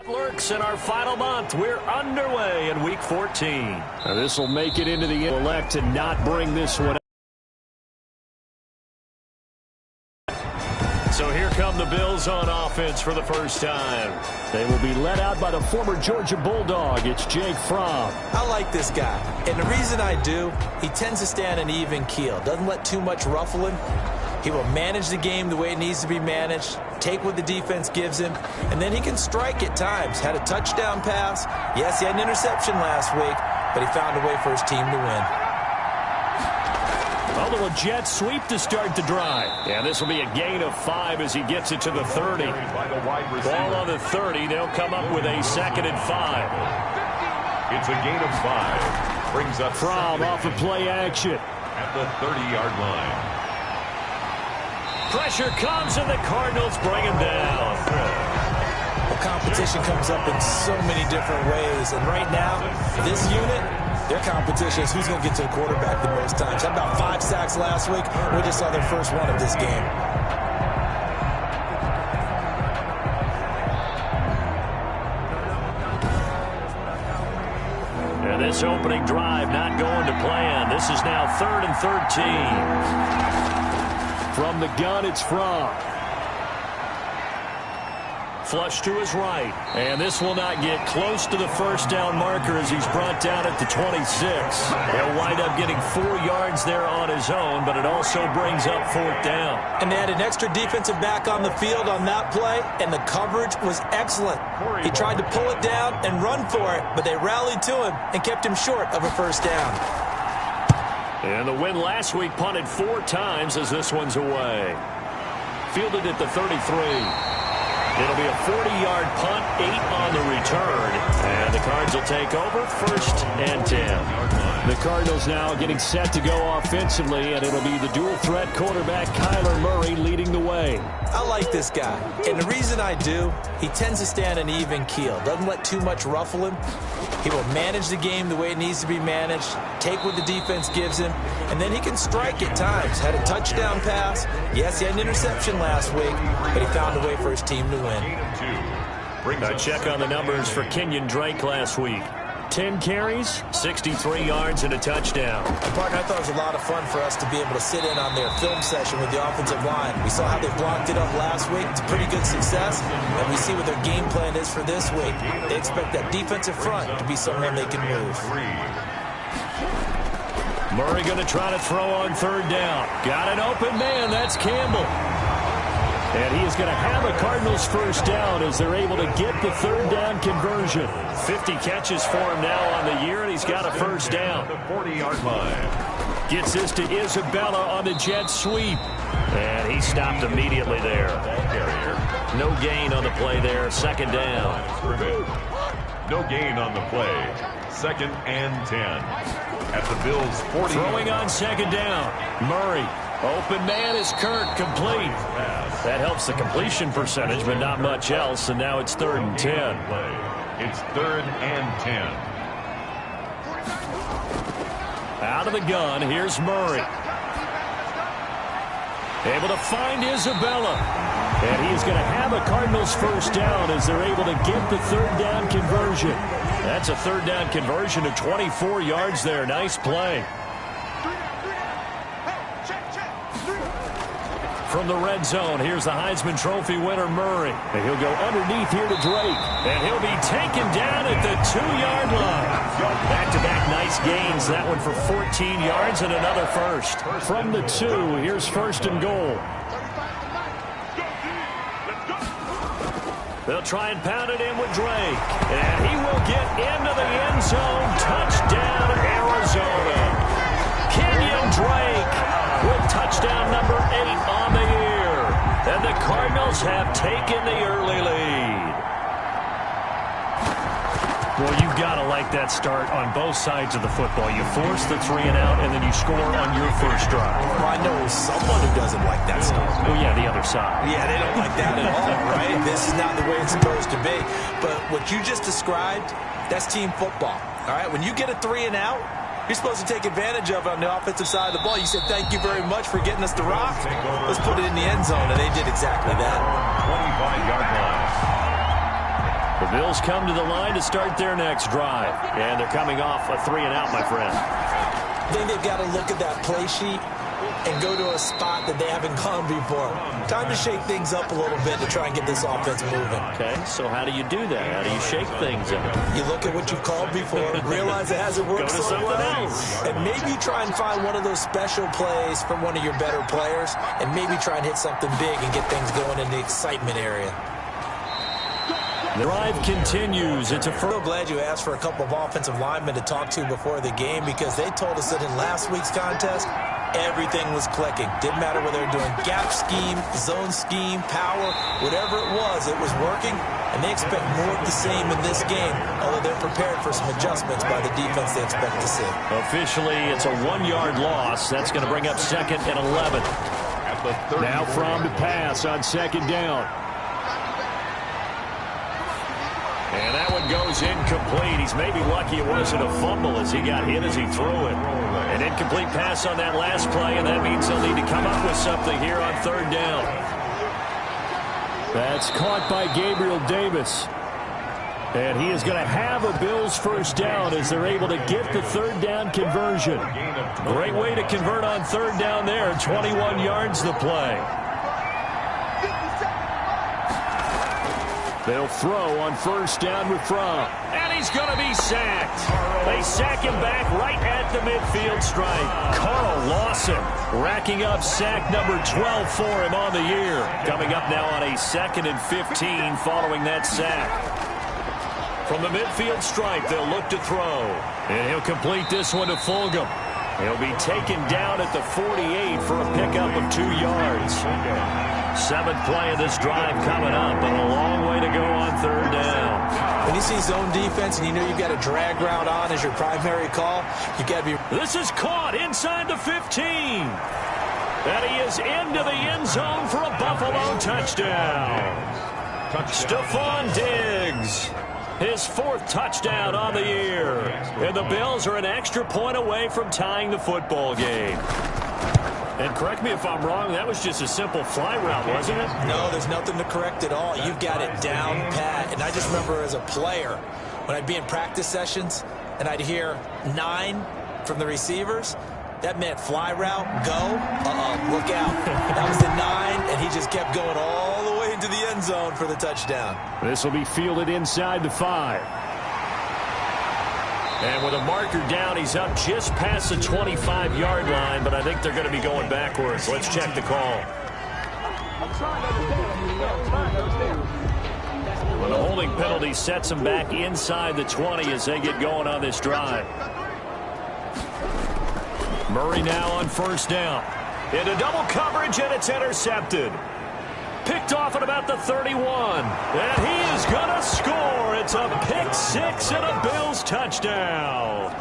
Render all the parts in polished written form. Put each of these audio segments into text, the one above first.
Lurks in our final month. We're underway in Week 14. This will make it into the elect to not bring this one up. So here come the Bills on offense for the first time. They will be led out by the former Georgia Bulldog. It's Jake Fromm. I like this guy, and the reason I do, he tends to stay on an even keel. Doesn't let too much ruffle him. He will manage the game the way it needs to be managed, take what the defense gives him, and then he can strike at times. Had a touchdown pass. Yes, he had an interception last week, but he found a way for his team to win. A little jet sweep to start the drive. Yeah, this will be a gain of 5 as he gets it to the 30. Ball on the 30. They'll come up with a 2nd and 5. It's a gain of 5. Brings up Fromm off of play action. At the 30-yard line. Pressure comes, and the Cardinals bring him down. Well, competition comes up in so many different ways, and right now, this unit, their competition is who's going to get to the quarterback the most times. Had about 5 sacks last week. We just saw their first one of this game. And this opening drive not going to plan. This is now 3rd and 13. From the gun, it's Fromm. Flush to his right. And this will not get close to the first down marker as he's brought down at the 26. He'll wind up getting 4 yards there on his own, but it also brings up 4th down. And they had an extra defensive back on the field on that play, and the coverage was excellent. He tried to pull it down and run for it, but they rallied to him and kept him short of a first down. And the win last week punted 4 times as this one's away. Fielded at the 33. It'll be a 40-yard punt, 8 on the return. And the Cards will take over 1st and 10. The Cardinals now getting set to go offensively, and it'll be the dual-threat quarterback Kyler Murray leading the way. I like this guy, and the reason I do, he tends to stay on an even keel. Doesn't let too much ruffle him. He will manage the game the way it needs to be managed, take what the defense gives him, and then he can strike at times. Had a touchdown pass. Yes, he had an interception last week, but he found a way for his team to win. A check on the numbers for Kenyon Drake last week. 10 carries, 63 yards, and a touchdown. And partner, I thought it was a lot of fun for us to be able to sit in on their film session with the offensive line. We saw how they blocked it up last week. It's a pretty good success, and we see what their game plan is for this week. They expect that defensive front to be someone they can move. Murray going to try to throw on 3rd down. Got an open man. That's Campbell. And he is going to have a Cardinals first down as they're able to get the 3rd down conversion. 50 catches for him now on the year, and he's got a first down. The 40-yard line. Gets this to Isabella on the jet sweep. And he stopped immediately there. No gain on the play there. 2nd down. No gain on the play. 2nd and 10. At the Bills' 40. Throwing on 2nd down. Murray. Open man is Kirk, complete. That helps the completion percentage, but not much else, and now it's 3rd and 10. It's 3rd and 10. Out of the gun, here's Murray. Able to find Isabella. And he's going to have a Cardinals first down as they're able to get the 3rd down conversion. That's a 3rd down conversion of 24 yards there. Nice play. From the red zone, here's the Heisman Trophy winner, Murray. And he'll go underneath here to Drake. And he'll be taken down at the 2-yard line. Back-to-back nice gains. That one for 14 yards and another first. From the 2, here's 1st and goal. They'll try and pound it in with Drake. And he will get into the end zone. Touchdown, Arizona. Kenyon Drake with touchdown number 8 on the year. And the Cardinals have taken the early lead. Well, you've got to like that start on both sides of the football. You force the 3 and out, and then you score on your first drive. Well, I know someone who doesn't like that start. Well, yeah, the other side. Yeah, they don't like that at all, right? This is not the way it's supposed to be. But what you just described, that's team football, all right? When you get a 3 and out, you're supposed to take advantage of it on the offensive side of the ball. You said, thank you very much for getting us the rock. Let's put it in the end zone, and they did exactly that. 25-yard line. The The Bills come to the line to start their next drive. And they're coming off a 3-and-out, my friend. I think they've got to look at that play sheet and go to a spot that they haven't gone before. Time to shake things up a little bit to try and get this offense moving. Okay, so how do you do that? How do you shake things up? You look at what you've called before, realize it hasn't worked so well, and maybe try and find one of those special plays from one of your better players, and maybe try and hit something big and get things going in the excitement area. The drive continues. It's a first. I'm so glad you asked for a couple of offensive linemen to talk to before the game, because they told us that in last week's contest, everything was clicking. Didn't matter whether they were doing gap scheme, zone scheme, power, whatever it was working, and they expect more of the same in this game, although they're prepared for some adjustments by the defense they expect to see. Officially, it's a 1-yard loss. That's going to bring up 2nd and 11. Now from to pass on 2nd down. And that one goes incomplete. He's maybe lucky it wasn't a fumble as he got hit as he threw it. An incomplete pass on that last play, and that means they'll need to come up with something here on 3rd down. That's caught by Gabriel Davis. And he is going to have a Bills first down as they're able to get the 3rd down conversion. Great way to convert on 3rd down there. 21 yards the play. They'll throw on 1st down with Fromm. And he's going to be sacked. They sack him back right at the midfield stripe. Carl Lawson racking up sack number 12 for him on the year. Coming up now on a 2nd and 15 following that sack. From the midfield stripe, they'll look to throw. And he'll complete this one to Fulgham. He'll be taken down at the 48 for a pickup of 2 yards. 7th play of this drive coming up, and a long way to go on 3rd down. When you see zone defense and you know you've got a drag route on as your primary call, you've got to be... This is caught inside the 15. And he is into the end zone for a Buffalo touchdown. Stephon Diggs, his 4th touchdown on the year. And the Bills are an extra point away from tying the football game. And correct me if I'm wrong, that was just a simple fly route, wasn't it? No, there's nothing to correct at all. You've got it down pat. And I just remember as a player, when I'd be in practice sessions and I'd hear 9 from the receivers, that meant fly route, go, look out. That was the 9, and he just kept going all the way into the end zone for the touchdown. This will be fielded inside the 5. And with a marker down, he's up just past the 25-yard line, but I think they're going to be going backwards. Let's check the call. Well, the holding penalty sets him back inside the 20 as they get going on this drive. Murray now on 1st down. Into double coverage, and it's intercepted. Picked off at about the 31. And he is going to score. It's a pick 6 and a Bills touchdown.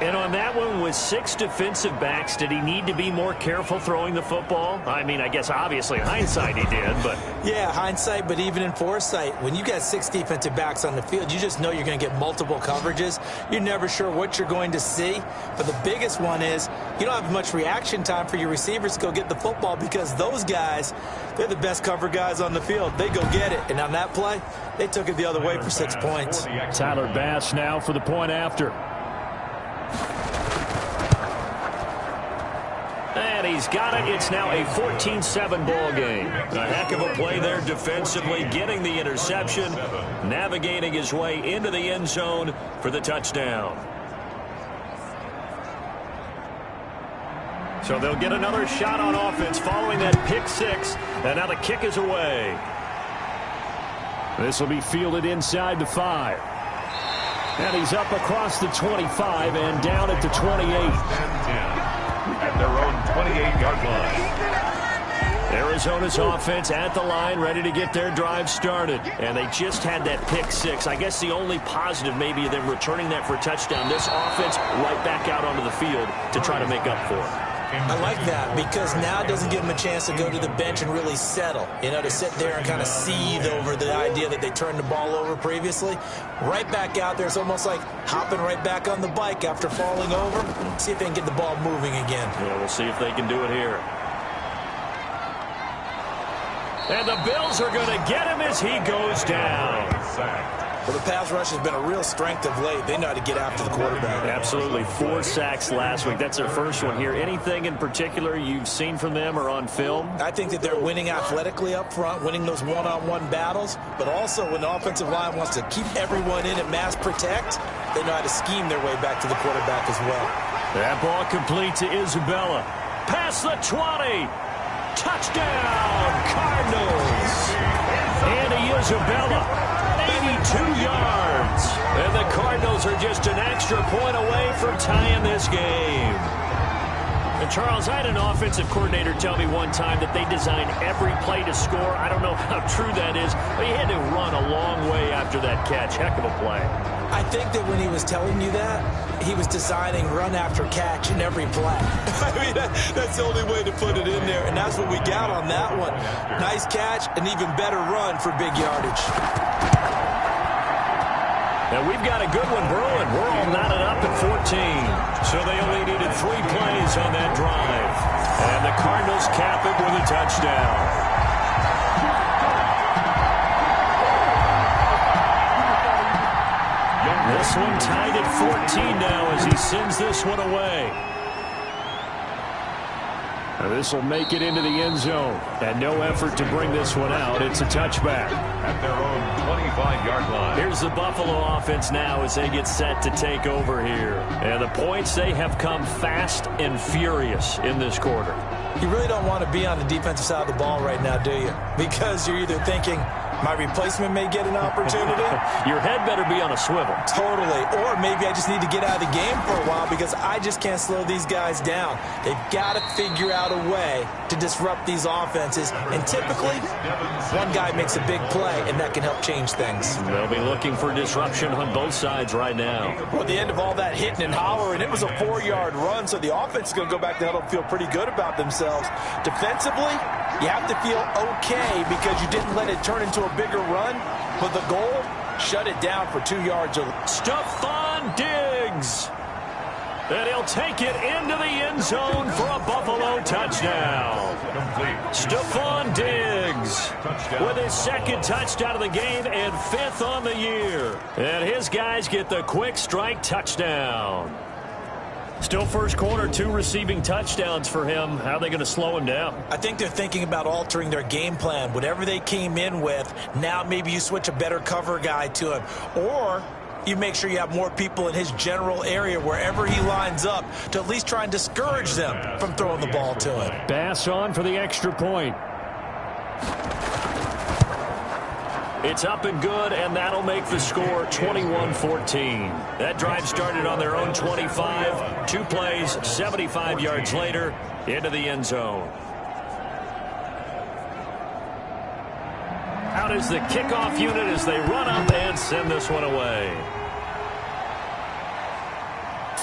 And on that one, with 6 defensive backs, did he need to be more careful throwing the football? I mean, I guess obviously hindsight he did, but... Yeah, hindsight, but even in foresight, when you got 6 defensive backs on the field, you just know you're going to get multiple coverages. You're never sure what you're going to see. But the biggest one is you don't have much reaction time for your receivers to go get the football, because those guys, they're the best cover guys on the field. They go get it. And on that play, they took it the other way for 6 points. Tyler Bass now for the point after. And he's got it. It's now a 14-7 ball game. A heck of a play there defensively, getting the interception, navigating his way into the end zone for the touchdown. So they'll get another shot on offense following that pick 6, and now the kick is away. This will be fielded inside the 5. And he's up across the 25 and down at the 28. At their own 28-yard line. Arizona's offense at the line, ready to get their drive started. And they just had that pick 6. I guess the only positive maybe of them returning that for a touchdown. This offense right back out onto the field to try to make up for it. I like that, because now it doesn't give them a chance to go to the bench and really settle, to sit there and kind of seethe over the idea that they turned the ball over previously. Right back out there, it's almost like hopping right back on the bike after falling over. See if they can get the ball moving again. Yeah, we'll see if they can do it here. And the Bills are going to get him as he goes down. Well, the pass rush has been a real strength of late. They know how to get after the quarterback. Absolutely. 4 sacks last week. That's their first one here. Anything in particular you've seen from them or on film? I think that they're winning athletically up front, winning those one-on-one battles, but also when the offensive line wants to keep everyone in and mass protect, they know how to scheme their way back to the quarterback as well. That ball complete to Isabella. Past the 20. Touchdown, Cardinals. Andy Isabella. 82 yards. And the Cardinals are just an extra point away from tying this game. And Charles, I had an offensive coordinator tell me one time that they designed every play to score. I don't know how true that is, but he had to run a long way after that catch. Heck of a play. I think that when he was telling you that, he was designing run after catch in every play. I mean, that's the only way to put it in there, and that's what we got on that one. Nice catch, an even better run for big yardage. And we've got a good one brewing. We're all knotted up at 14. So they only needed 3 plays on that drive. And the Cardinals cap it with a touchdown. This one tied at 14 now as he sends this one away. This will make it into the end zone. And no effort to bring this one out. It's a touchback. At their own 25-yard line. Here's the Buffalo offense now as they get set to take over here. And the points, they have come fast and furious in this quarter. You really don't want to be on the defensive side of the ball right now, do you? Because you're either thinking, my replacement may get an opportunity. Your head better be on a swivel. Totally. Or maybe I just need to get out of the game for a while because I just can't slow these guys down. They've got to figure out a way to disrupt these offenses. And typically, one guy makes a big play, and that can help change things. They'll be looking for disruption on both sides right now. Well, at the end of all that hitting and hollering, it was a 4-yard run, so the offense is going to go back to huddle and feel pretty good about themselves. Defensively, you have to feel okay because you didn't let it turn into a bigger run, but the goal, shut it down for 2 yards. Stephon Diggs. And he'll take it into the end zone for a Buffalo touchdown. Stephon Diggs with his 2nd touchdown of the game and 5th on the year. And his guys get the quick strike touchdown. Still first quarter, 2 receiving touchdowns for him. How are they going to slow him down? I think they're thinking about altering their game plan. Whatever they came in with, now maybe you switch a better cover guy to him. Or you make sure you have more people in his general area wherever he lines up to at least try and discourage them from throwing the ball to him. Pass on for the extra point. It's up and good, and that'll make the score 21-14. That drive started on their own 25. 2 plays, 75 yards later, into the end zone. Out is the kickoff unit as they run up and send this one away.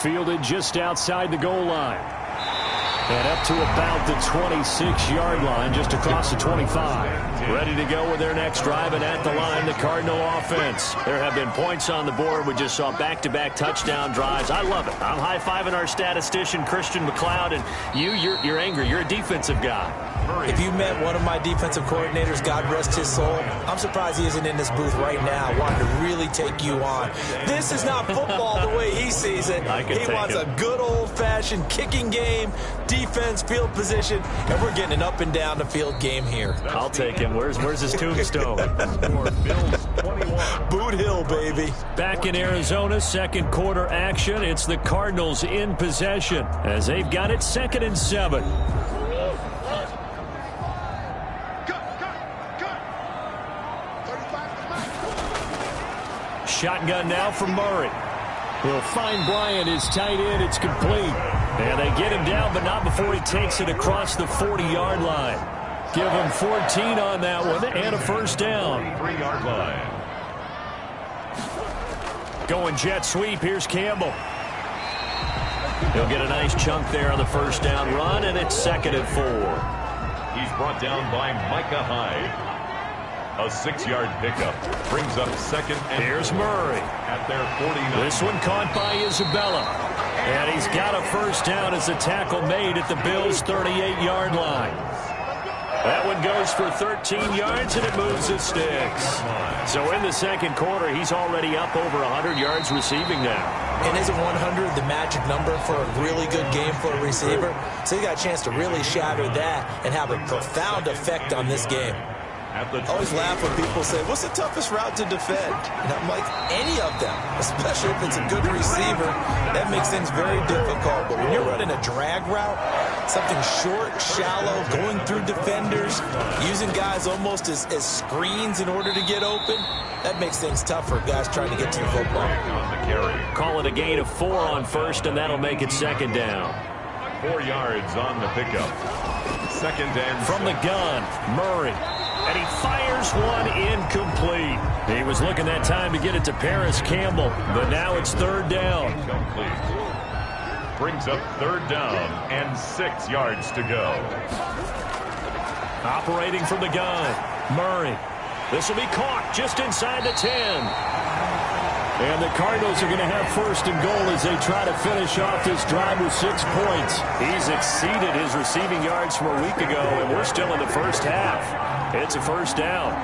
Fielded just outside the goal line. And up to about the 26-yard line, just across the 25. Ready to go with their next drive, and at the line, the Cardinal offense. There have been points on the board. We just saw back-to-back touchdown drives. I love it. I'm high-fiving our statistician, Christian McLeod, and you're angry. You're a defensive guy. If you met one of my defensive coordinators, God rest his soul, I'm surprised he isn't in this booth right now wanting to really take you on. This is not football the way he sees it. He wants a good old-fashioned kicking game, defense, field position, and we're getting an up-and-down-the-field game here. I'll take him. Where's his tombstone? Boot Hill, baby. Back in Arizona, 2nd quarter action. It's the Cardinals in possession as they've got it 2nd and 7. Shotgun now from Murray. He'll find Bryant, his tight end. It's complete. And they get him down, but not before he takes it across the 40-yard line. Give him 14 on that one and a first down. 3-yard line. Going jet sweep. Here's Campbell. He'll get a nice chunk there on the first down run, and it's 2nd and 4. He's brought down by Micah Hyde. A 6-yard pickup brings up 2nd and here's Murray at their 49. This one caught by Isabella. And he's got a first down as the tackle made at the Bills' 38-yard line. That one goes for 13 yards, and it moves the sticks. So in the second quarter, he's already up over 100 yards receiving now. And isn't 100 the magic number for a really good game for a receiver? So he got a chance to really shatter that and have a profound effect on this game. I always laugh when people say, what's the toughest route to defend? And I'm like, any of them, especially if it's a good receiver. That makes things very difficult. But when you're running a drag route, something short, shallow, going through defenders, using guys almost as screens in order to get open, that makes things tough for guys trying to get to the football. Call it a gain of 4 on first, and that'll make it second down. 4 yards on the pickup. Second and from the gun, Murray. And he fires one incomplete. He was looking that time to get it to Paris Campbell, but now it's third down. Incomplete. Brings up third down and 6 yards to go. Operating from the gun, Murray. This will be caught just inside the 10. And the Cardinals are going to have first and goal as they try to finish off this drive with 6 points. He's exceeded his receiving yards from a week ago, and we're still in the first half. It's a first down.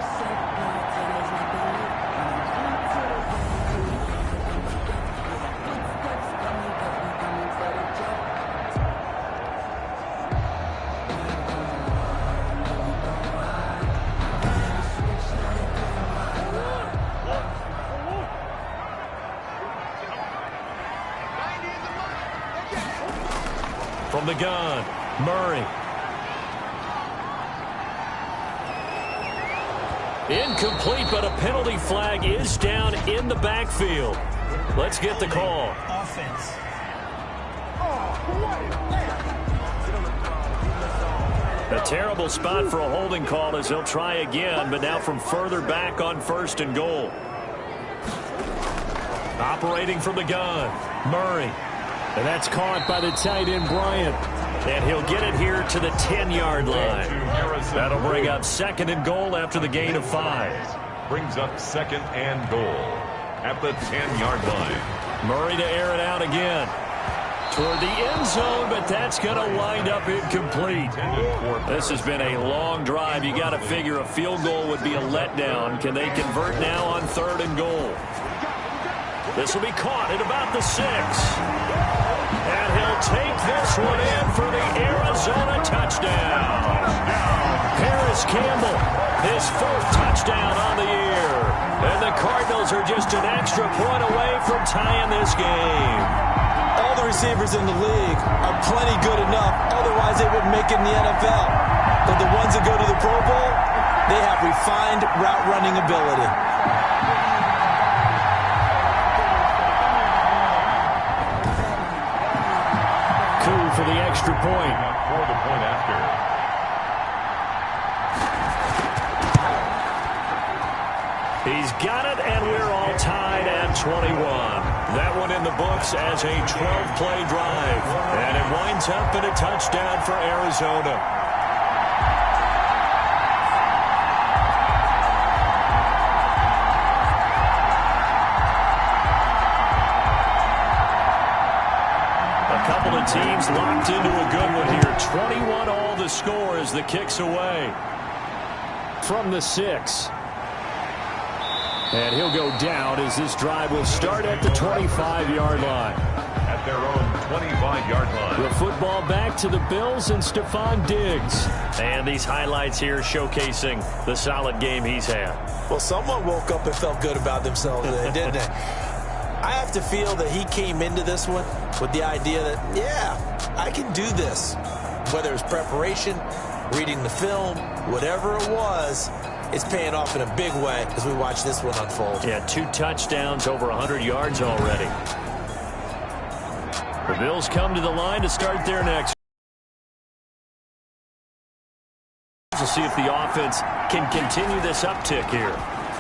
From the gun, Murray. Incomplete, but a penalty flag is down in the backfield. Let's get the call. Offense. A terrible spot for a holding call as they'll try again, but now from further back on first and goal. Operating from the gun, Murray. And that's caught by the tight end, Bryant. And he'll get it here to the 10-yard line. That'll bring up second and goal after the gain of 5. Brings up second and goal at the 10-yard line. Murray to air it out again. Toward the end zone, but that's going to wind up incomplete. This has been a long drive. You got to figure a field goal would be a letdown. Can they convert now on third and goal? This will be caught at about the 6. And he'll take this one in for the Arizona touchdown. Paris Campbell, his 4th touchdown on the year. And the Cardinals are just an extra point away from tying this game. All the receivers in the league are plenty good enough. Otherwise, they wouldn't make it in the NFL. But the ones that go to the Pro Bowl, they have refined route running ability. For the extra point. For the point after. He's got it, and we're all tied at 21. That one in the books as a 12-play drive. And it winds up in a touchdown for Arizona. Teams locked into a good one here. 21 all the score as the kick's away. From the 6. And he'll go down as this drive will start at the 25-yard line. At their own 25-yard line. The football back to the Bills and Stephon Diggs. And these highlights here showcasing the solid game he's had. Well, someone woke up and felt good about themselves today, didn't they? I have to feel that he came into this one with the idea that, yeah, I can do this. Whether it's preparation, reading the film, whatever it was, it's paying off in a big way as we watch this one unfold. Yeah, 2 touchdowns, over 100 yards already. The Bills come to the line to start their next. We'll see if the offense can continue this uptick here.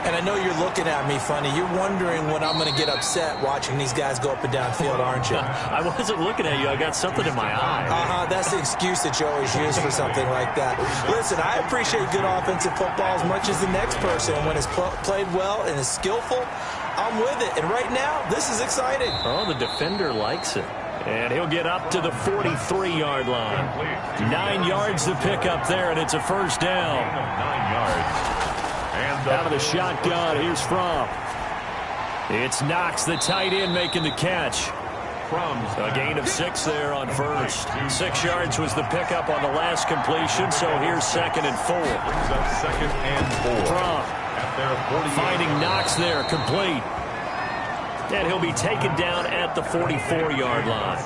And I know you're looking at me funny. You're wondering when I'm going to get upset watching these guys go up and down field, aren't you? I wasn't looking at you. I got something in my eye. That's the excuse that you always use for something like that. Listen, I appreciate good offensive football as much as the next person. When it's played well and is skillful, I'm with it. And right now, this is exciting. Oh, the defender likes it. And he'll get up to the 43-yard line. 9 yards to pick up there, and it's a first down. 9 yards. And out of the shotgun, here's Fromm. It's Knox, the tight end, making the catch. A gain of 6 there on first. 6 yards was the pickup on the last completion, so here's 2nd and 4. Brings up 2nd and 4. Fromm finding Knox there, complete. And he'll be taken down at the 44-yard line.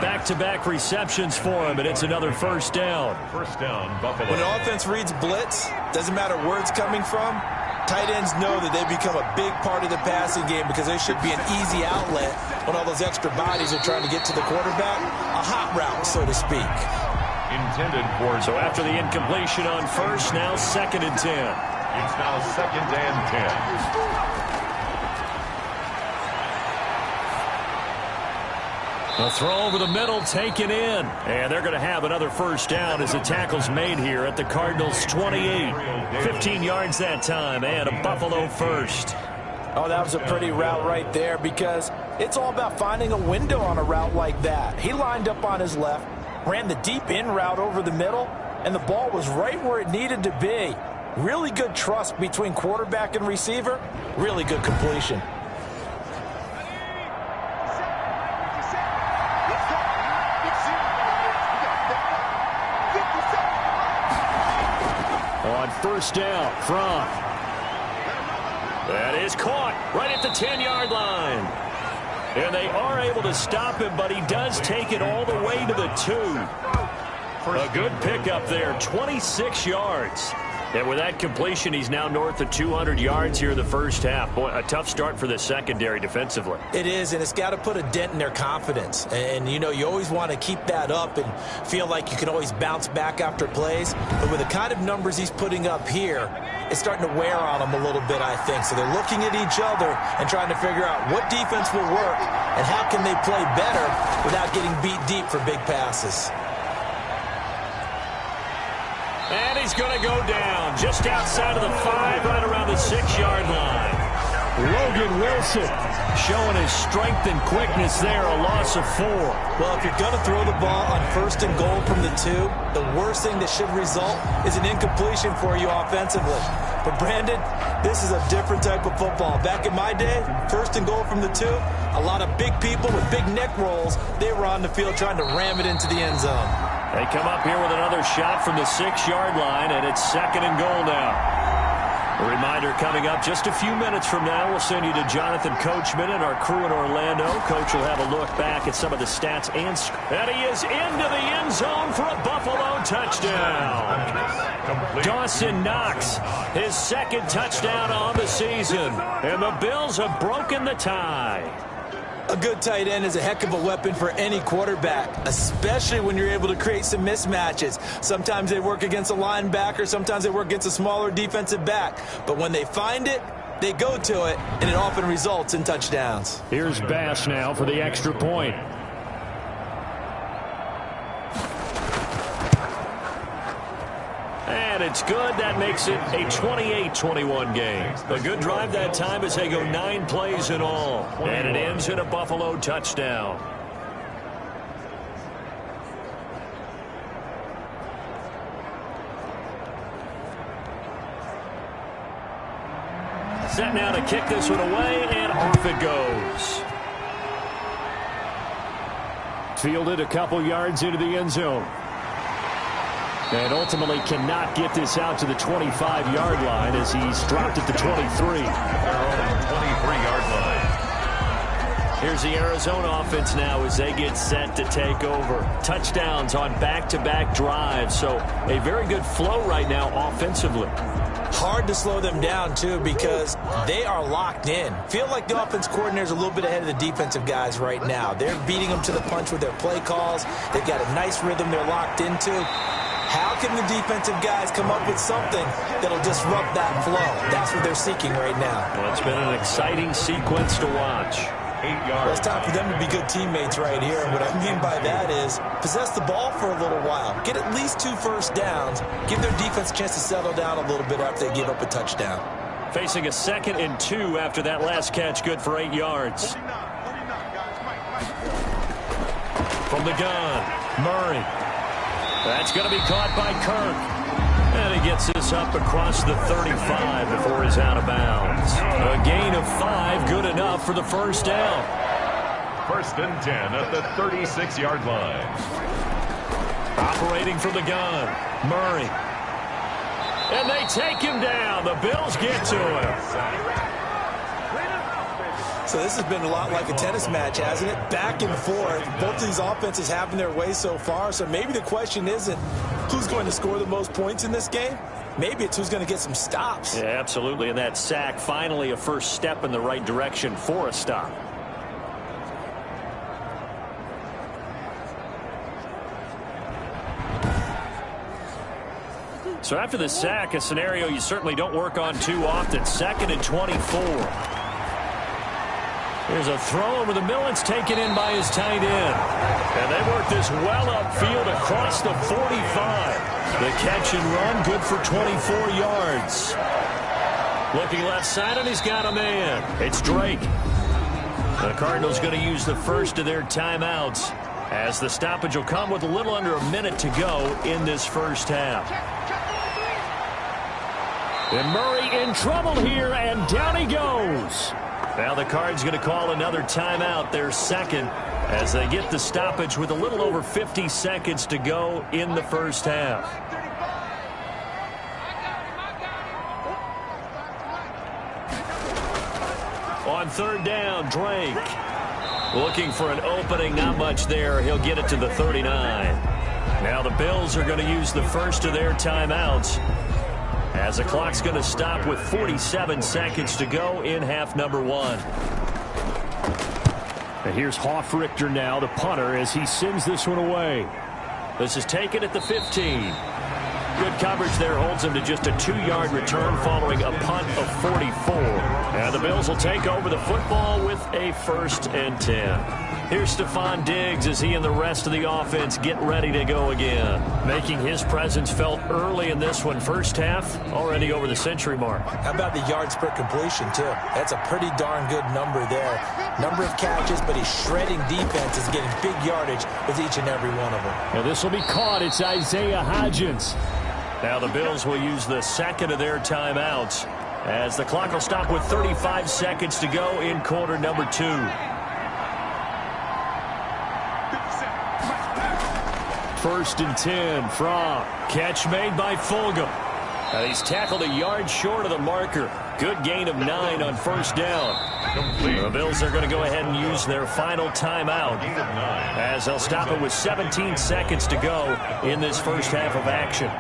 Back-to-back receptions for him, and it's another first down. First down, Buffalo. When an offense reads blitz, doesn't matter where it's coming from, tight ends know that they become a big part of the passing game because they should be an easy outlet when all those extra bodies are trying to get to the quarterback. A hot route, so to speak. Intended for... So after the incompletion on first, now 2nd and 10. It's now 2nd and 10. A throw over the middle, taken in. And they're going to have another first down as the tackle's made here at the Cardinals' 28. 15 yards that time, and a Buffalo first. Oh, that was a pretty route right there because it's all about finding a window on a route like that. He lined up on his left, ran the deep in route over the middle, and the ball was right where it needed to be. Really good trust between quarterback and receiver. Really good completion. On first down, Fromm. That is caught right at the 10-yard line. And they are able to stop him, but he does take it all the way to the 2. A good pickup there, 26 yards. And with that completion, he's now north of 200 yards here in the first half. Boy, a tough start for the secondary defensively. It is, and it's got to put a dent in their confidence. And, you know, you always want to keep that up and feel like you can always bounce back after plays. But with the kind of numbers he's putting up here, it's starting to wear on them a little bit, I think. So they're looking at each other and trying to figure out what defense will work and how can they play better without getting beat deep for big passes. And he's going to go down just outside of the 5, right around the 6-yard line. Logan Wilson showing his strength and quickness there, a loss of 4. Well, if you're going to throw the ball on 1st and goal from the 2, the worst thing that should result is an incompletion for you offensively. But, Brandon, this is a different type of football. Back in my day, 1st and goal from the 2, a lot of big people with big neck rolls, they were on the field trying to ram it into the end zone. They come up here with another shot from the 6-yard line, and it's 2nd and goal now. A reminder coming up just a few minutes from now, we'll send you to Jonathan Coachman and our crew in Orlando. Coach will have a look back at some of the stats. And he is into the end zone for a Buffalo touchdown. Dawson Knox, his 2nd touchdown on the season. And the Bills have broken the tie. A good tight end is a heck of a weapon for any quarterback, especially when you're able to create some mismatches. Sometimes they work against a linebacker, sometimes they work against a smaller defensive back. But when they find it, they go to it, and it often results in touchdowns. Here's Bass now for the extra point. And it's good. That makes it a 28-21 game. A good drive that time as they go 9 plays in all. And it ends in a Buffalo touchdown. Set now to kick this one away, and off it goes. Fielded a couple yards into the end zone. And ultimately cannot get this out to the 25-yard line as he's dropped at the 23. Their own 23-yard line. Here's the Arizona offense now as they get set to take over. Touchdowns on back-to-back drives, so a very good flow right now offensively. Hard to slow them down, too, because they are locked in. Feel like the offense coordinator's a little bit ahead of the defensive guys right now. They're beating them to the punch with their play calls. They've got a nice rhythm they're locked into. How can the defensive guys come up with something that'll disrupt that flow? That's what they're seeking right now. Well, it's been an exciting sequence to watch. 8 yards. Well, it's time for them to be good teammates right here. What I mean by that is possess the ball for a little while. Get at least 2 first downs. Give their defense a chance to settle down a little bit after they give up a touchdown. Facing a 2nd and 2 after that last catch, good for 8 yards. From the gun, Murray. That's going to be caught by Kirk. And he gets this up across the 35 before he's out of bounds. A gain of 5, good enough for the first down. 1st and 10 at the 36-yard line. Operating from the gun, Murray. And they take him down. The Bills get to him. So this has been a lot like a tennis match, hasn't it? Back and forth. Both of these offenses having their way so far. So maybe the question isn't who's going to score the most points in this game. Maybe it's who's going to get some stops. Yeah, absolutely. And that sack, finally a first step in the right direction for a stop. So after the sack, a scenario you certainly don't work on too often. 2nd and 24. There's a throw over the middle. It's taken in by his tight end. And they work this well upfield across the 45. The catch and run, good for 24 yards. Looking left side, and he's got a man. It's Drake. The Cardinals going to use the first of their timeouts, as the stoppage will come with a little under a minute to go in this first half. And Murray in trouble here, and down he goes. Now the Cards going to call another timeout, their second, as they get the stoppage with a little over 50 seconds to go in the first half. On 3rd down, Drake. Looking for an opening, not much there. He'll get it to the 39. Now the Bills are going to use the first of their timeouts, as the clock's going to stop with 47 seconds to go in half number 1. And here's Hofrichter now, the punter, as he sends this one away. This is taken at the 15. Good coverage there, holds him to just a 2-yard return following a punt of 44. And the Bills will take over the football with a 1st and 10. Here's Stephon Diggs as he and the rest of the offense get ready to go again. Making his presence felt early in this one. First half, already over the century mark. How about the yards per completion, too? That's a pretty darn good number there. Number of catches, but he's shredding defenses, getting big yardage with each and every one of them. Now this will be caught. It's Isaiah Hodgins. Now the Bills will use the second of their timeouts, as the clock will stop with 35 seconds to go in quarter number 2. First and 10 from catch made by Fulgham. He's tackled a yard short of the marker. Good gain of 9 on first down. The Bills are going to go ahead and use their final timeout, as they'll stop it with 17 seconds to go in this first half of action.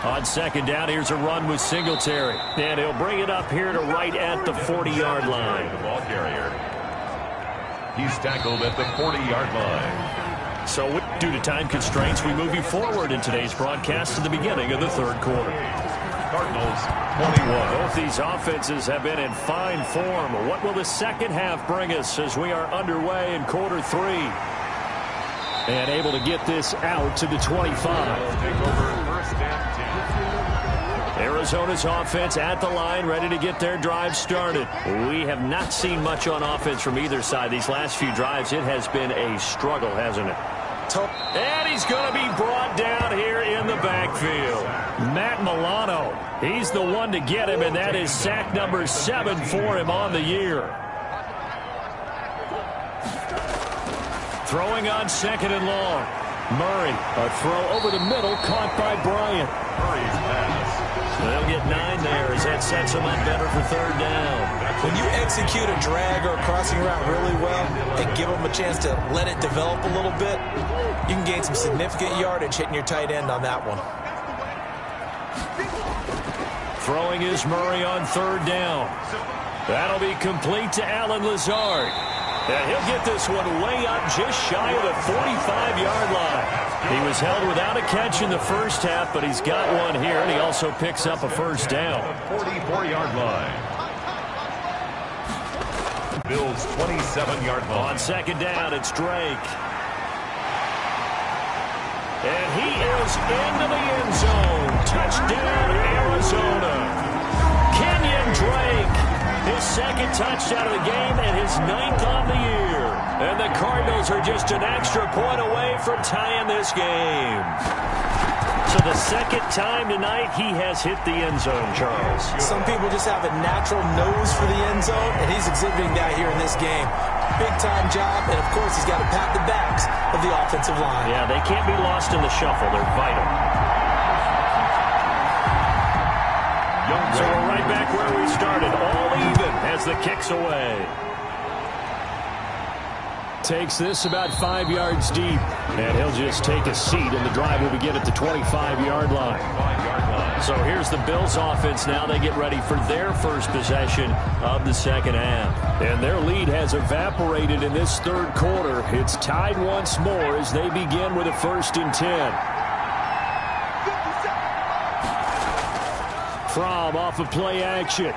On 2nd down, here's a run with Singletary. And he'll bring it up here to right at the 40-yard line. The ball carrier. He's tackled at the 40-yard line. So due to time constraints, we move you forward in today's broadcast to the beginning of the 3rd quarter. Cardinals 21. Both these offenses have been in fine form. What will the second half bring us as we are underway in quarter 3? And able to get this out to the 25. Take over 1st and 10. Arizona's offense at the line, ready to get their drive started. We have not seen much on offense from either side. These last few drives, it has been a struggle, hasn't it? And he's going to be brought down here in the backfield. Matt Milano, he's the one to get him, and that is sack number 7 for him on the year. Throwing on 2nd and long. Murray, a throw over the middle, caught by Bryant. Murray's pass. They'll get 9 there as that sets them up better for 3rd down. When you execute a drag or a crossing route really well and give them a chance to let it develop a little bit, you can gain some significant yardage hitting your tight end on that one. Throwing is Murray on 3rd down. That'll be complete to Allen Lazard. And he'll get this one way up just shy of the 45-yard line. He was held without a catch in the first half, but he's got one here, and he also picks up a first down. 44-yard line. Bills 27-yard line. On 2nd down, it's Drake. And he is into the end zone. Touchdown, Arizona. Kenyon Drake, his 2nd touchdown of the game and his 9th on the year. And the Cardinals are just an extra point away from tying this game. So the second time tonight he has hit the end zone, Charles. Some people just have a natural nose for the end zone, and he's exhibiting that here in this game. Big-time job, and of course he's got to pat the backs of the offensive line. Yeah, they can't be lost in the shuffle. They're vital. So we're right back where we started, all even as the kick's away. Takes this about 5 yards deep, and he'll just take a seat, and the drive will begin at the 25-yard line. So here's the Bills offense now. They get ready for their first possession of the second half. And their lead has evaporated in this third quarter. It's tied once more as they begin with a 1st and 10. From off of play action.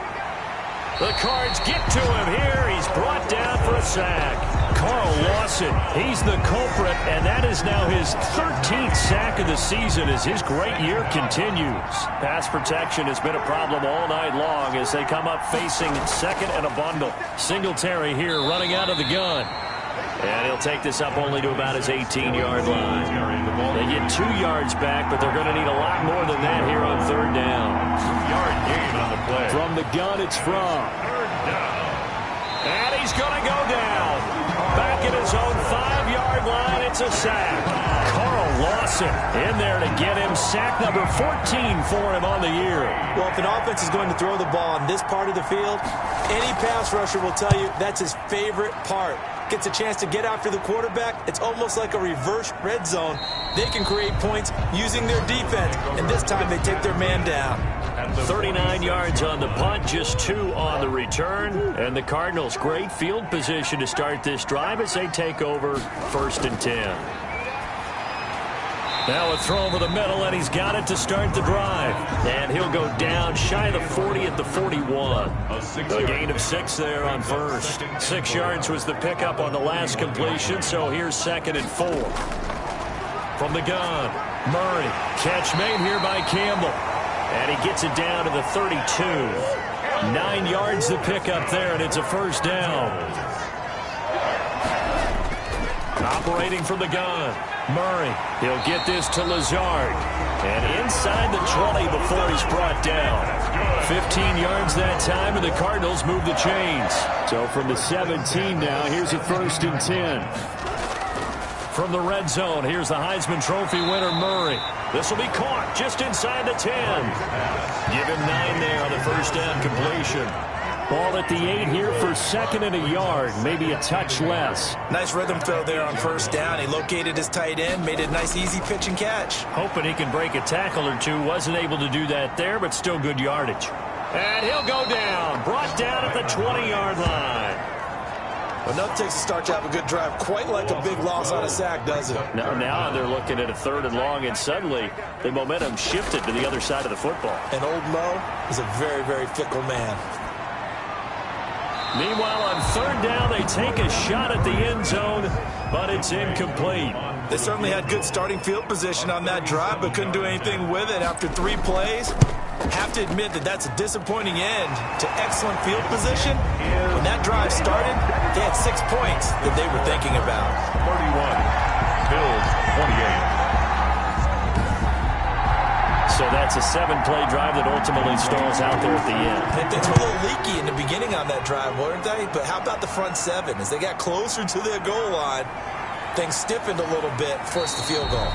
The Cards get to him here. He's brought down for a sack. Carl Lawson, he's the culprit, and that is now his 13th sack of the season as his great year continues. Pass protection has been a problem all night long as they come up facing second and a bundle. Singletary here running out of the gun. And he'll take this up only to about his 18-yard line. They get 2 yards back, but they're going to need a lot more than that here on 3rd down. 2-yard gain on the play. From the gun, it's From. 3rd down. And he's going to go down. Back at his own 5-yard line, it's a sack. Carl Lawson in there to get him. Sack number 14 for him on the year. Well, if an offense is going to throw the ball on this part of the field, any pass rusher will tell you that's his favorite part. Gets a chance to get after the quarterback. It's almost like a reverse red zone. They can create points using their defense, and this time they take their man down. 39 yards on the punt, just 2 on the return. And the Cardinals, great field position to start this drive as they take over 1st and 10. Now a throw over the middle, and he's got it to start the drive. And he'll go down shy of the 40 at the 41. A gain of 6 there on first. 6 yards was the pickup on the last completion, so here's 2nd and 4. From the gun, Murray. Catch made here by Campbell. And he gets it down to the 32. 9 yards the pickup there, and it's a 1st down. Operating from the gun, Murray. He'll get this to Lazard. And inside the 20 before he's brought down. 15 yards that time, and the Cardinals move the chains. So from the 17 now, here's a 1st and 10. From the red zone, here's the Heisman Trophy winner, Murray. This will be caught just inside the 10. Give him 9 there on the 1st down completion. Ball at the 8 here for 2nd and a yard, maybe a touch less. Nice rhythm throw there on 1st down. He located his tight end, made a nice easy pitch and catch. Hoping he can break a tackle or two. Wasn't able to do that there, but still good yardage. And he'll go down. Brought down at the 20-yard line. Enough takes to start to have a good drive. Quite like a big loss on a sack, doesn't it? Now they're looking at a 3rd and long, and suddenly the momentum shifted to the other side of the football. And old Mo is a very, very fickle man. Meanwhile, on 3rd down, they take a shot at the end zone, but it's incomplete. They certainly had good starting field position on that drive, but couldn't do anything with it after 3 plays. Have to admit that that's a disappointing end to excellent field position. When that drive started, they had 6 points that they were thinking about. 31, Bills 28. So that's a 7-play drive that ultimately stalls out there at the end. And things were a little leaky in the beginning on that drive, weren't they? But how about the front 7? As they got closer to their goal line, things stiffened a little bit, forced the field goal.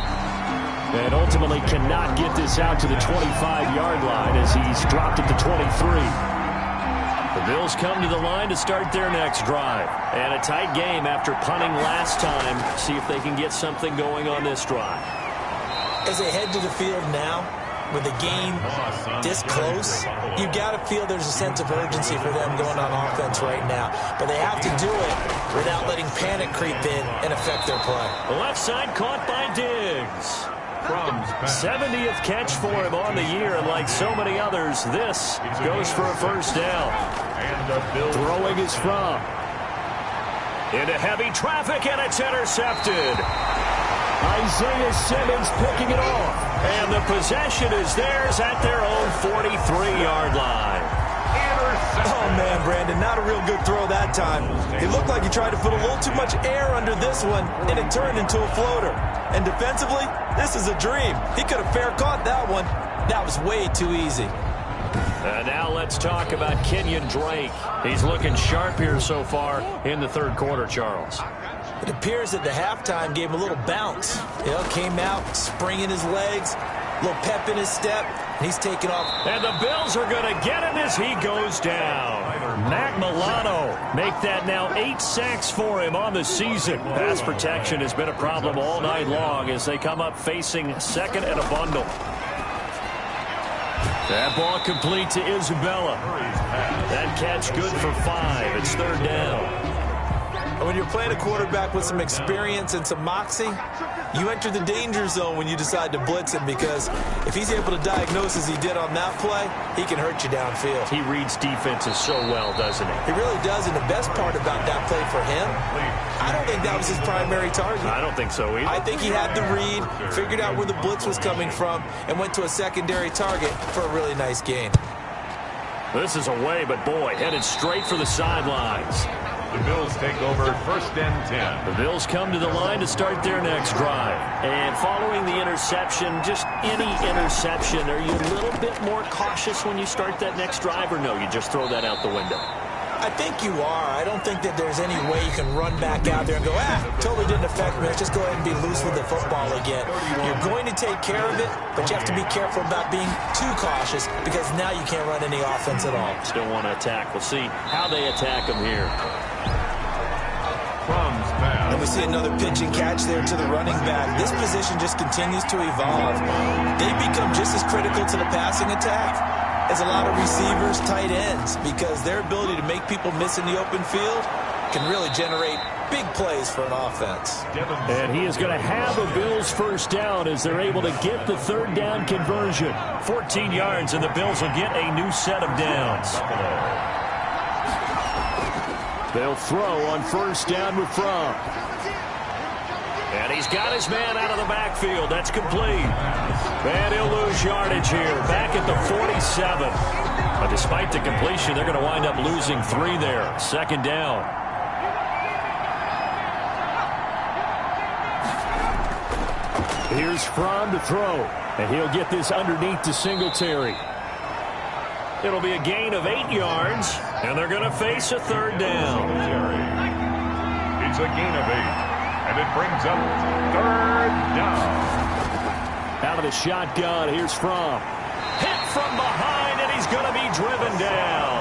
And ultimately cannot get this out to the 25-yard line as he's dropped at the 23. The Bills come to the line to start their next drive. And a tight game after punting last time. See if they can get something going on this drive. As they head to the field now, with the game this close, you got to feel there's a sense of urgency for them going on offense right now. But they have to do it without letting panic creep in and affect their play. The left side caught by Diggs. 70th catch for him on the year, and like so many others, this goes for a 1st down. Throwing is From. Into heavy traffic, and it's intercepted. Isaiah Simmons picking it off. And the possession is theirs at their own 43-yard line. Oh, man, Brandon, not a real good throw that time. It looked like he tried to put a little too much air under this one, and it turned into a floater. And defensively, this is a dream. He could have fair caught that one. That was way too easy. And now let's talk about Kenyon Drake. He's looking sharp here so far in the third quarter, Charles. It appears that the halftime gave him a little bounce. Came out, springing his legs, a little pep in his step, and he's taking off. And the Bills are going to get him as he goes down. Matt Milano make that now 8 sacks for him on the season. Pass protection has been a problem all night long as they come up facing second and a bundle. That ball complete to Isabella. That catch good for 5. It's third down. When you're playing a quarterback with some experience and some moxie, you enter the danger zone when you decide to blitz him, because if he's able to diagnose as he did on that play, he can hurt you downfield. He reads defenses so well, doesn't he? He really does, and the best part about that play for him, I don't think that was his primary target. I don't think so either. I think he had the read, figured out where the blitz was coming from, and went to a secondary target for a really nice gain. This is away, but boy, headed straight for the sidelines. The Bills take over first and 10. The Bills come to the line to start their next drive. And following the interception, just any interception, are you a little bit more cautious when you start that next drive, or no, you just throw that out the window? I think you are. I don't think that there's any way you can run back out there and go, totally didn't affect me. Let's just go ahead and be loose with the football again. You're going to take care of it, but you have to be careful about being too cautious, because now you can't run any offense at all. Still want to attack. We'll see how they attack them here. And we see another pitch and catch there to the running back. This position just continues to evolve. They become just as critical to the passing attack as a lot of receivers, tight ends, because their ability to make people miss in the open field can really generate big plays for an offense. And he is going to have a Bills first down as they're able to get the third down conversion. 14 yards, and the Bills will get a new set of downs. They'll throw on first down with Fromm. And he's got his man out of the backfield. That's complete. And he'll lose yardage here. Back at the 47. But despite the completion, they're going to wind up losing 3 there. Second down. Here's Fromm to throw. And he'll get this underneath to Singletary. It'll be a gain of 8 yards, and they're going to face a third down. It's a gain of 8, and it brings up third down. Out of the shotgun, here's Fromm. Hit from behind, and he's going to be driven down.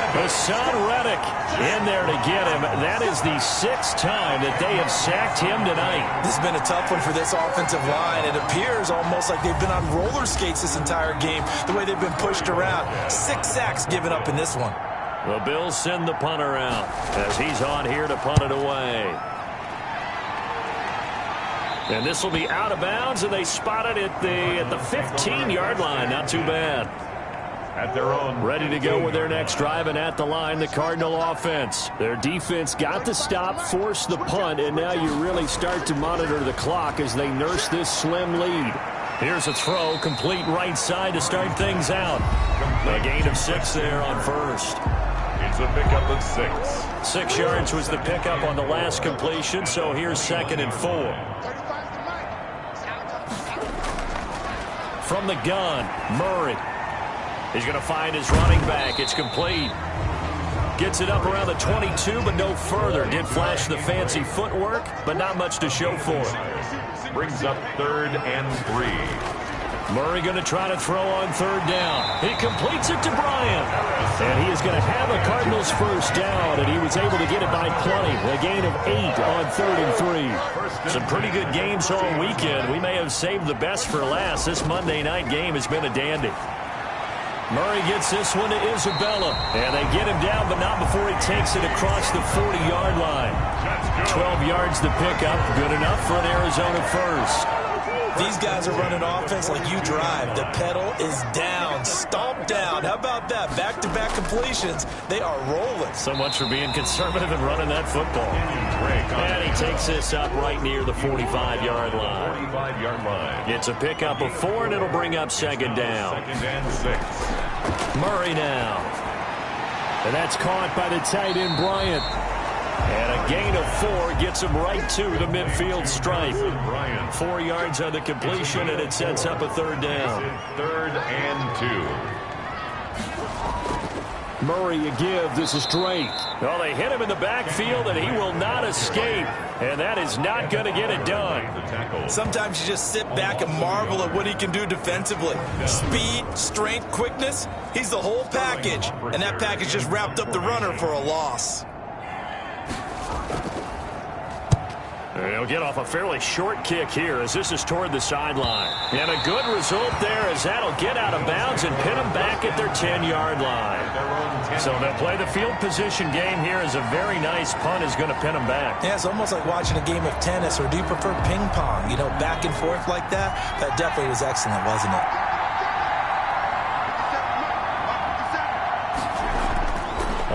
Hassan Reddick in there to get him. That is the 6th time that they have sacked him tonight. This has been a tough one for this offensive line. It appears almost like they've been on roller skates this entire game, the way they've been pushed around. 6 sacks given up in this one. The Bills send the punter out as he's on here to punt it away. And this will be out of bounds, and they spot it at the 15-yard line. Not too bad. At their own. Ready to go with their next drive, and at the line, the Cardinal offense. Their defense got the stop, forced the punt, and now you really start to monitor the clock as they nurse this slim lead. Here's a throw, complete right side to start things out. A gain of 6 there on first. It's a pickup of 6. 6 yards was the pickup on the last completion, so here's 2nd and 4. From the gun, Murray. He's going to find his running back. It's complete. Gets it up around the 22, but no further. Did flash the fancy footwork, but not much to show for it. Brings up 3rd and 3. Murray going to try to throw on 3rd down. He completes it to Bryant. And he is going to have a Cardinals first down, and he was able to get it by plenty. A gain of 8 on 3rd and 3. Some pretty good games all weekend. We may have saved the best for last. This Monday night game has been a dandy. Murray gets this one to Isabella. And they get him down, but not before he takes it across the 40-yard line. 12 yards to pick up. Good enough for an Arizona first. These guys are running offense like you drive. The pedal is down, stomped down. How about that? Back-to-back completions. They are rolling. So much for being conservative and running that football. And he takes this up right near the 45-yard line. 45-yard line. It's a pickup of 4, and it'll bring up 2nd down. 2nd and 6. Murray now. And that's caught by the tight end, Bryant. And a gain of 4 gets him right to the midfield stripe. 4 yards on the completion, and it sets up a third down. 3rd and 2. Murray a give. This is Drake. Well, they hit him in the backfield, and he will not escape. And that is not going to get it done. Sometimes you just sit back and marvel at what he can do defensively. Speed, strength, quickness. He's the whole package. And that package just wrapped up the runner for a loss. He'll get off a fairly short kick here as this is toward the sideline. And a good result there as that'll get out of bounds and pin them back at their 10-yard line. So they'll play the field position game here as a very nice punt is going to pin them back. Yeah, it's almost like watching a game of tennis, or do you prefer ping pong? You know, back and forth like that? That definitely was excellent, wasn't it?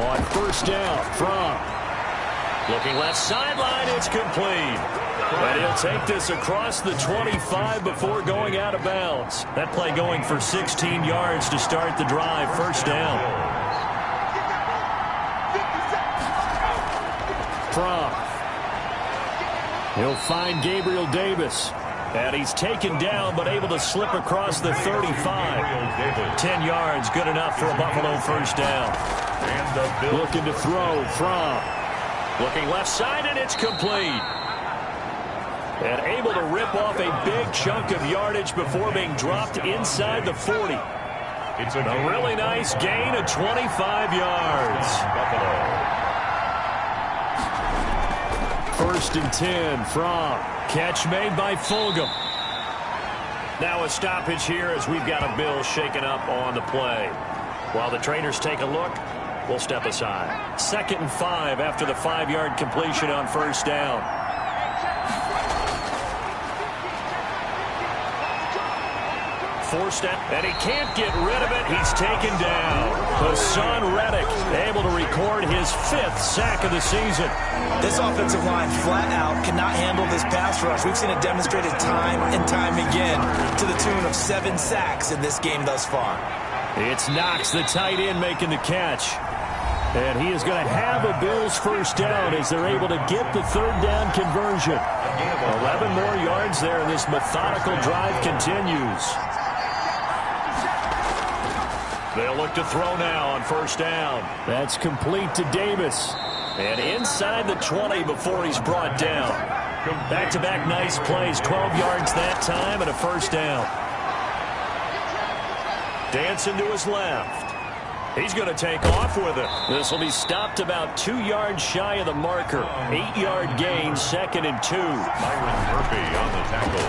On first down from. Looking left sideline, it's complete. And he'll take this across the 25 before going out of bounds. That play going for 16 yards to start the drive. First down. From. He'll find Gabriel Davis. And he's taken down but able to slip across the 35. 10 yards, good enough for a Buffalo first down. Looking to throw from. Looking left side, and it's complete. And able to rip off a big chunk of yardage before being dropped inside the 40. It's a really nice gain of 25 yards. First and 10 from. Catch made by Fulgham. Now a stoppage here as we've got a Bill shaken up on the play. While the trainers take a look, we'll step aside. 2nd and 5 after the 5-yard completion on first down. Forced it, and he can't get rid of it. He's taken down. Hassan Reddick able to record his 5th sack of the season. This offensive line flat out cannot handle this pass rush. We've seen it demonstrated time and time again to the tune of 7 sacks in this game thus far. It's Knox, the tight end, making the catch. And he is going to have a Bills first down as they're able to get the 3rd down conversion. 11 more yards there, and this methodical drive continues. They'll look to throw now on first down. That's complete to Davis. And inside the 20 before he's brought down. Back-to-back nice plays, 12 yards that time, and a first down. Dancing to his left. He's going to take off with it. This will be stopped about 2 yards shy of the marker. 8-yard gain, 2nd and 2. Byron Murphy on the tackle.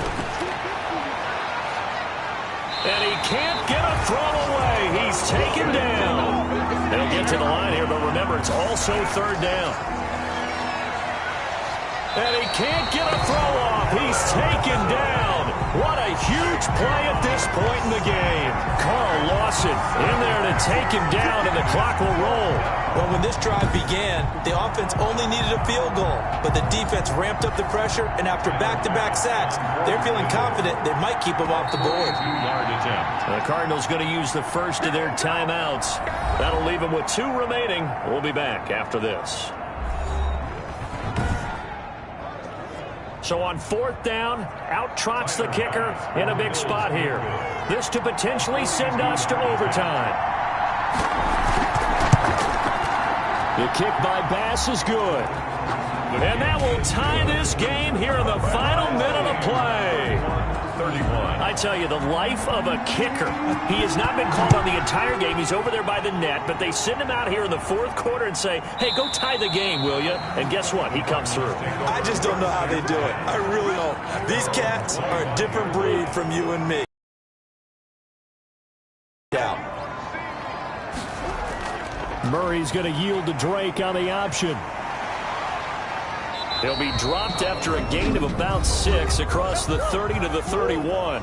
And he can't get a throw away. He's taken down. They'll get to the line here, but remember, it's also 3rd down. And he can't get a throw off. He's taken down. What a huge play at this point in the game. Carl Lawson in there to take him down, and the clock will roll. Well, when this drive began, the offense only needed a field goal, but the defense ramped up the pressure, and after back-to-back sacks, they're feeling confident they might keep them off the board. 2-yard attempt. The Cardinals going to use the first of their timeouts. That'll leave them with 2 remaining. We'll be back after this. So on 4th down, out trots the kicker in a big spot here. This to potentially send us to overtime. The kick by Bass is good. And that will tie this game here in the final minute of play. 31. I tell you, the life of a kicker. He has not been called on the entire game. He's over there by the net, but they send him out here in the 4th quarter and say, hey, go tie the game, will you? And guess what? He comes through. I just don't know how they do it. I really don't. These cats are a different breed from you and me. Murray's going to yield to Drake on the option. He'll be dropped after a gain of about 6 across the 30 to the 31.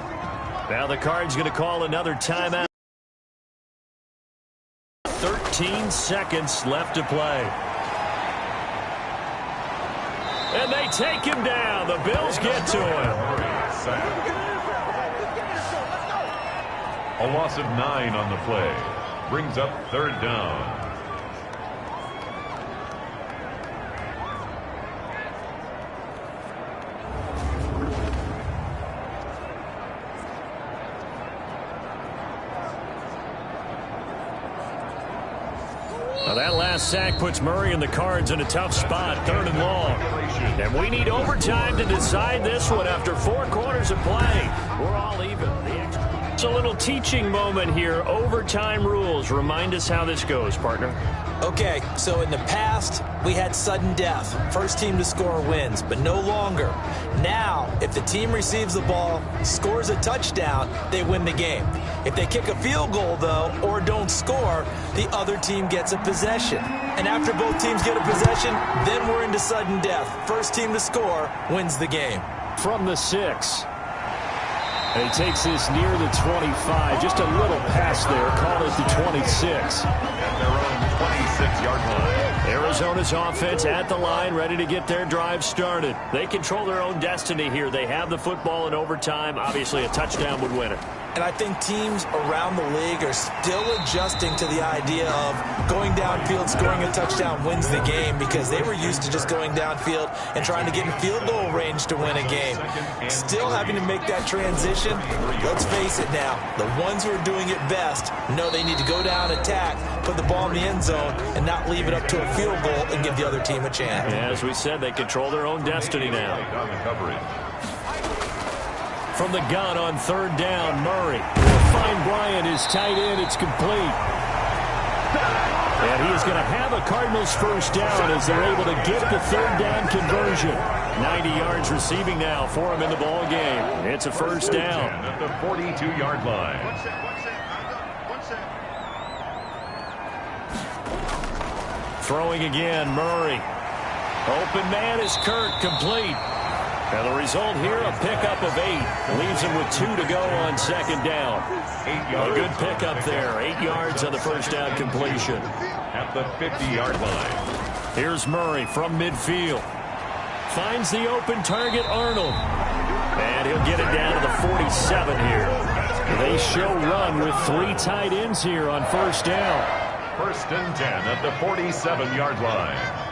Now the Cards going to call another timeout. 13 seconds left to play. And they take him down. The Bills get to him. A loss of 9 on the play. Brings up 3rd down. Well, that last sack puts Murray and the Cards in a tough spot, 3rd and long. And we need overtime to decide this one after 4 quarters of play. We're all even. It's a little teaching moment here. Overtime rules. Remind us how this goes, partner. Okay, so in the past, we had sudden death. First team to score wins, but no longer. Now, if the team receives the ball, scores a touchdown, they win the game. If they kick a field goal, though, or don't score, the other team gets a possession. And after both teams get a possession, then we're into sudden death. First team to score wins the game. From the 6. And he takes this near the 25. Just a little pass there. Call it the 26. At their own 26-yard line. Arizona's offense at the line, ready to get their drive started. They control their own destiny here. They have the football in overtime. Obviously, a touchdown would win it. And I think teams around the league are still adjusting to the idea of going downfield, scoring a touchdown wins the game, because they were used to just going downfield and trying to get in field goal range to win a game. Still having to make that transition. Let's face it now, the ones who are doing it best know they need to go down, attack, put the ball in the end zone, and not leave it up to a field goal and give the other team a chance. As we said, they control their own destiny now. From the gun on 3rd down, Murray will find Bryant, his tight end. It's complete. And he is going to have a Cardinals first down as they're able to get the 3rd down conversion. 90 yards receiving now for him in the ball game. It's a first down. At the 42-yard line. Throwing again, Murray. Open man is Kirk, complete. And the result here, a pickup of 8. Leaves him with 2 to go on 2nd down. A good pickup there. 8 yards on the first down completion. At the 50-yard line. Here's Murray from midfield. Finds the open target, Arnold. And he'll get it down to the 47 here. They show run with 3 tight ends here on first down. 1st and 10 at the 47-yard line.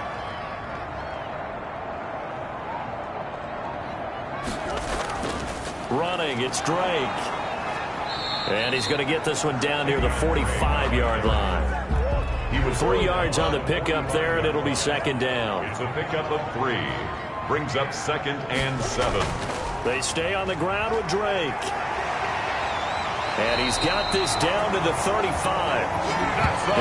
Running, it's Drake. And he's going to get this one down near the 45-yard line. He was 3 yards on the pickup there, and it'll be 2nd down. It's a pickup of 3. Brings up 2nd and 7. They stay on the ground with Drake. And he's got this down to the 35.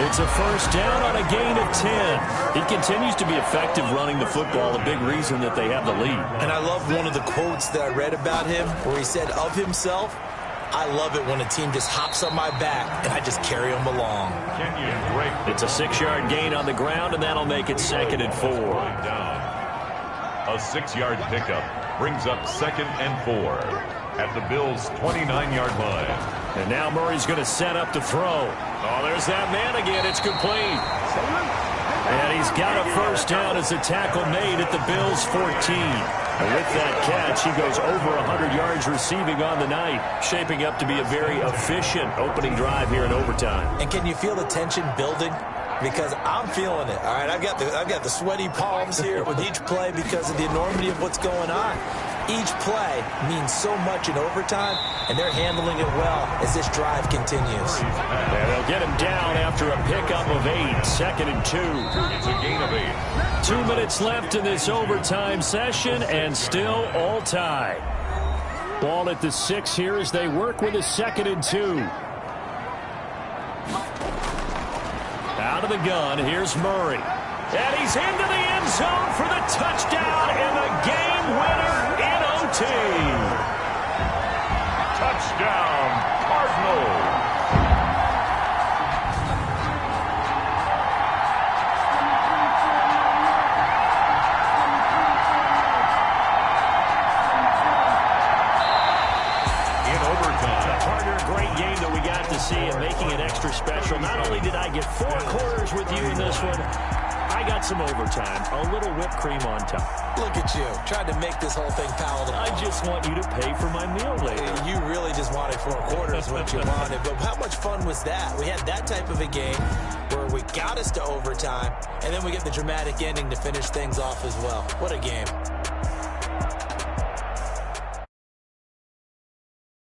It's a first down on a gain of 10. He continues to be effective running the football, a big reason that they have the lead. And I love one of the quotes that I read about him where he said of himself, "I love it when a team just hops on my back and I just carry them along." It's a 6-yard gain on the ground, and that'll make it 2nd and 4. A 6-yard pickup brings up 2nd and 4 at the Bills' 29-yard line. And now Murray's going to set up to throw. Oh, there's that man again. It's complete. And he's got a first down as a tackle made at the Bills' 14. And with that catch, he goes over 100 yards receiving on the night, shaping up to be a very efficient opening drive here in overtime. And can you feel the tension building? Because I'm feeling it. All right, I've got the sweaty palms here with each play because of the enormity of what's going on. Each play means so much in overtime, and they're handling it well as this drive continues. And they'll get him down after a pickup of 8, 2nd and 2. It's a gain of 8. 2 minutes left in this overtime session, and still all tied. Ball at the 6 here as they work with a 2nd and 2. Out of the gun, here's Murray. And he's into the end zone for the touchdown and the game winner in OT. Touchdown, Cardinals. In overtime. Partner, great game that we got to see and making it extra special. Not only did I get 4 quarters with you in this one, I got some overtime, a little whipped cream on top. Look at you, trying to make this whole thing palatable. I just want you to pay for my meal later. You really just wanted 4 quarters what you wanted, but how much fun was that? We had that type of a game where we got us to overtime, and then we get the dramatic ending to finish things off as well. What a game.